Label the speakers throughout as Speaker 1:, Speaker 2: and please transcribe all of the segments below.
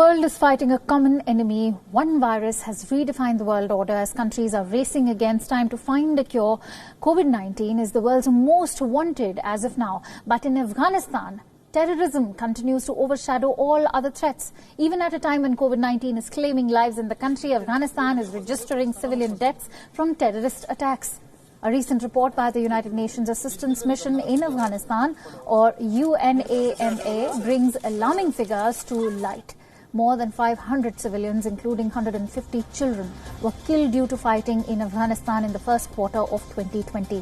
Speaker 1: The world is fighting a common enemy. One virus has redefined the world order as countries are racing against time to find a cure. COVID-19 is the world's most wanted as of now. But in Afghanistan, terrorism continues to overshadow all other threats. Even at a time when COVID-19 is claiming lives in the country, Afghanistan is registering civilian deaths from terrorist attacks. A recent report by the United Nations Assistance Mission in Afghanistan, or UNAMA, brings alarming figures to light. More than 500 civilians, including 150 children, were killed due to fighting in Afghanistan in the first quarter of 2020.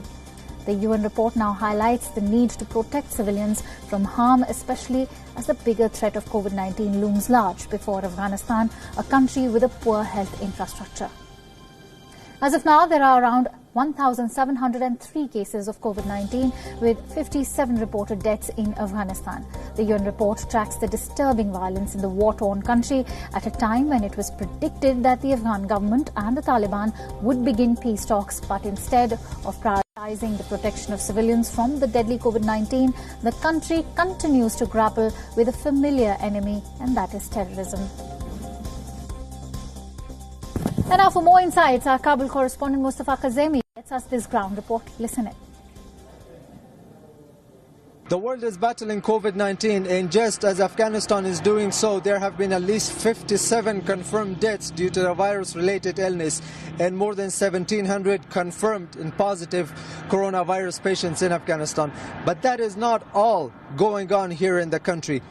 Speaker 1: The UN report now highlights the need to protect civilians from harm, especially as the bigger threat of COVID-19 looms large before Afghanistan, a country with a poor health infrastructure. As of now, there are around 1,703 cases of COVID-19 with 57 reported deaths in Afghanistan. The UN report tracks the disturbing violence in the war-torn country at a time when it was predicted that the Afghan government and the Taliban would begin peace talks, but instead of prioritizing the protection of civilians from the deadly COVID-19, the country continues to grapple with a familiar enemy, and that is terrorism. And now for more insights, our Kabul correspondent Mustafa Kazemi gets us this ground report. Listen in.
Speaker 2: The world is battling COVID-19, and just as Afghanistan is doing so, there have been at least 57 confirmed deaths due to the virus-related illness and more than 1,700 confirmed and positive coronavirus patients in Afghanistan. But that is not all going on here in the country.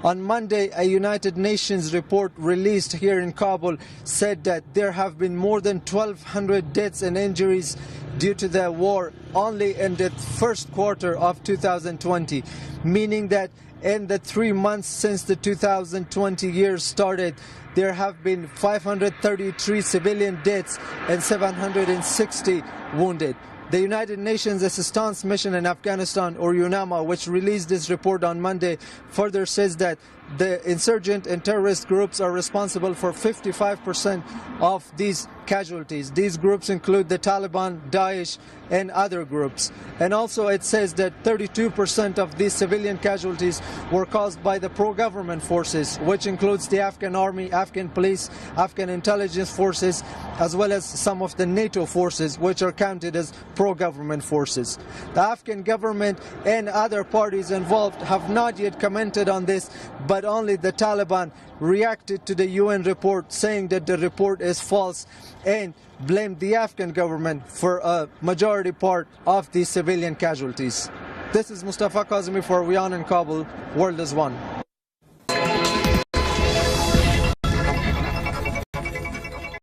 Speaker 2: On Monday, a United Nations report released here in Kabul said that there have been more than 1,200 deaths and injuries due to the war only in the first quarter of 2020, meaning that in the 3 months since the 2020 year started, there have been 533 civilian deaths and 760 wounded. The United Nations Assistance Mission in Afghanistan, or UNAMA, which released this report on Monday, further says that the insurgent and terrorist groups are responsible for 55% of these casualties. These groups include the Taliban, Daesh, and other groups. And also it says that 32% of these civilian casualties were caused by the pro-government forces, which includes the Afghan army, Afghan police, Afghan intelligence forces, as well as some of the NATO forces, which are counted as pro-government forces. The Afghan government and other parties involved have not yet commented on this, but only the Taliban reacted to the UN report, saying that the report is false and blamed the Afghan government for a majority part of these civilian casualties. This is Mustafa Kazemi for XYEN in Kabul. World is One.